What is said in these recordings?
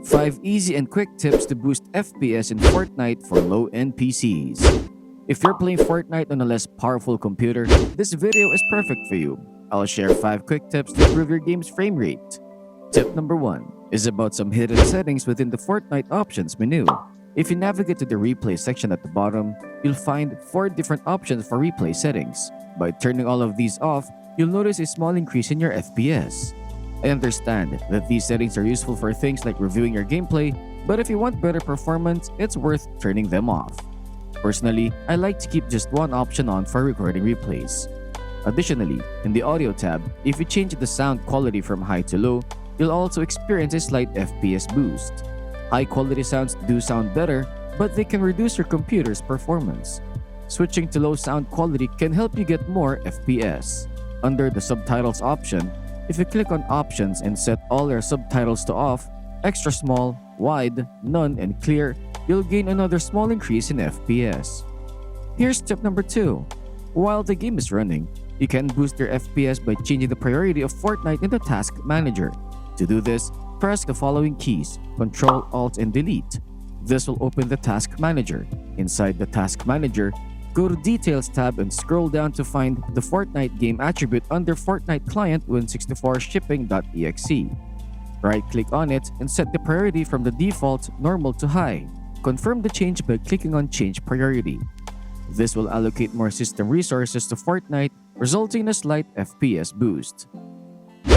5 easy and quick tips to boost FPS in Fortnite for low-end PCs. If you're playing Fortnite on a less powerful computer, this video is perfect for you. I'll share 5 quick tips to improve your game's frame rate. Tip number 1 is about some hidden settings within the Fortnite options menu. If you navigate to the replay section at the bottom, you'll find 4 different options for replay settings. By turning all of these off, you'll notice a small increase in your FPS. I understand that these settings are useful for things like reviewing your gameplay, but if you want better performance, it's worth turning them off. Personally, I like to keep just one option on for recording replays. Additionally, in the audio tab, if you change the sound quality from high to low, you'll also experience a slight FPS boost. High quality sounds do sound better, but they can reduce your computer's performance. Switching to low sound quality can help you get more FPS. Under the subtitles option, if you click on options and set all your subtitles to off, extra small, wide, none, and clear, you'll gain another small increase in FPS. Here's tip number 2. While the game is running, you can boost your FPS by changing the priority of Fortnite in the Task Manager. To do this, press the following keys: Ctrl, Alt, and Delete. This will open the Task Manager. Inside the Task Manager, go to Details tab and scroll down to find the Fortnite game attribute under Fortnite Client Win64 Shipping.exe. Right-click on it and set the priority from the default Normal to High. Confirm the change by clicking on Change Priority. This will allocate more system resources to Fortnite, resulting in a slight FPS boost.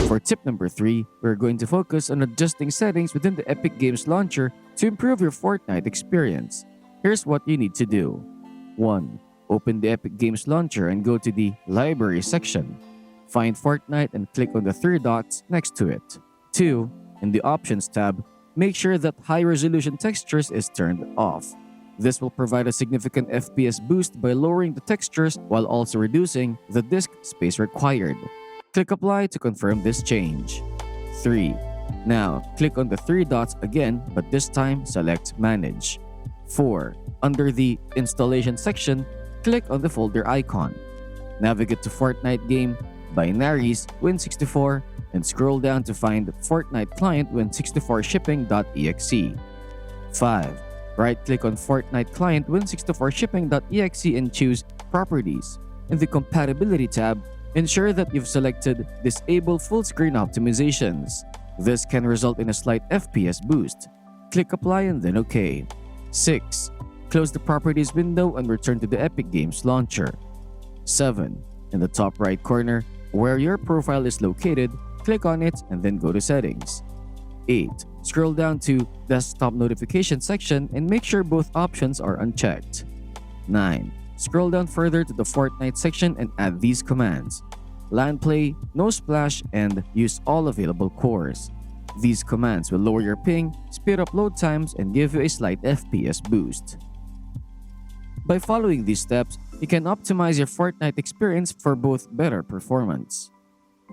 For tip number 3, we're going to focus on adjusting settings within the Epic Games Launcher to improve your Fortnite experience. Here's what you need to do. 1. Open the Epic Games Launcher and go to the Library section. Find Fortnite and click on the 3 dots next to it. 2. In the Options tab, make sure that high-resolution textures is turned off. This will provide a significant FPS boost by lowering the textures while also reducing the disk space required. Click Apply to confirm this change. 3. Now, click on the 3 dots again, but this time select Manage. 4. Under the Installation section, click on the folder icon. Navigate to Fortnite Game, Binaries, Win64, and scroll down to find Fortnite Client Win64 Shipping.exe. 5. Right-click on Fortnite Client Win64 Shipping.exe and choose Properties. In the Compatibility tab, ensure that you've selected Disable Full Screen Optimizations. This can result in a slight FPS boost. Click Apply and then OK. 6. Close the Properties window and return to the Epic Games Launcher. 7. In the top right corner, where your profile is located, click on it and then go to Settings. 8. Scroll down to Desktop Notification section and make sure both options are unchecked. 9. Scroll down further to the Fortnite section and add these commands: LANPLAY, NOSPLASH, and use all available cores. These commands will lower your ping, speed up load times, and give you a slight FPS boost. By following these steps, you can optimize your Fortnite experience for both better performance.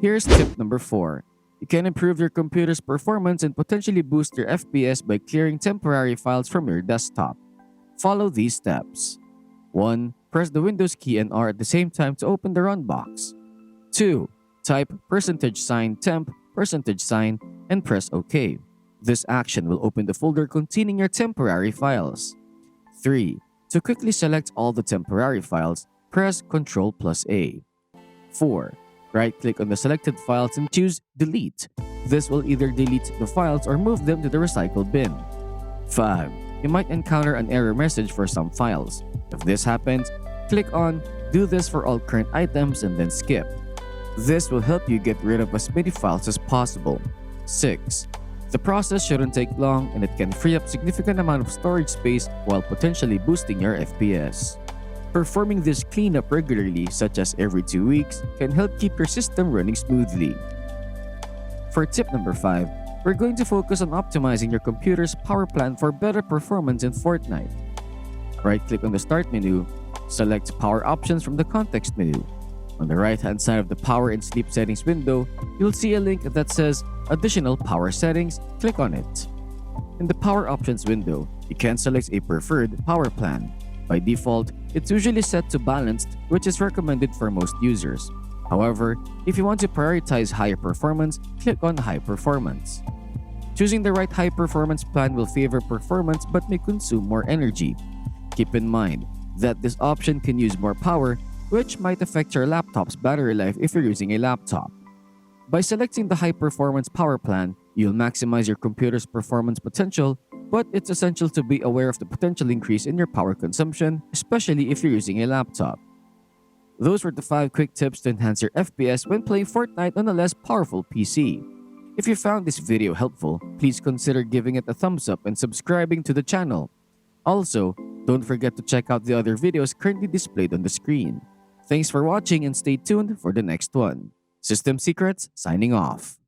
Here's tip number 4. You can improve your computer's performance and potentially boost your FPS by clearing temporary files from your desktop. Follow these steps. 1. Press the Windows key and R at the same time to open the Run box. 2. Type $temp, and press OK. This action will open the folder containing your temporary files. 3. To quickly select all the temporary files, press Ctrl+A. 4. Right-click on the selected files and choose Delete. This will either delete the files or move them to the recycle bin. 5. You might encounter an error message for some files. If this happens, click on Do this for all current items and then skip. This will help you get rid of as many files as possible. 6. The process shouldn't take long and it can free up significant amount of storage space while potentially boosting your FPS. Performing this cleanup regularly, such as every 2 weeks, can help keep your system running smoothly. For tip number 5, we're going to focus on optimizing your computer's power plan for better performance in Fortnite. Right-click on the Start menu, select Power Options from the context menu. On the right-hand side of the Power and Sleep Settings window, you'll see a link that says Additional Power Settings. Click on it. In the Power Options window, you can select a preferred power plan. By default, it's usually set to Balanced, which is recommended for most users. However, if you want to prioritize higher performance, click on High Performance. Choosing the right high-performance plan will favor performance but may consume more energy. Keep in mind that this option can use more power, which might affect your laptop's battery life if you're using a laptop. By selecting the high-performance power plan, you'll maximize your computer's performance potential, but it's essential to be aware of the potential increase in your power consumption, especially if you're using a laptop. Those were the 5 quick tips to enhance your FPS when playing Fortnite on a less powerful PC. If you found this video helpful, please consider giving it a thumbs up and subscribing to the channel. Also, don't forget to check out the other videos currently displayed on the screen. Thanks for watching and stay tuned for the next one. System Secrets signing off.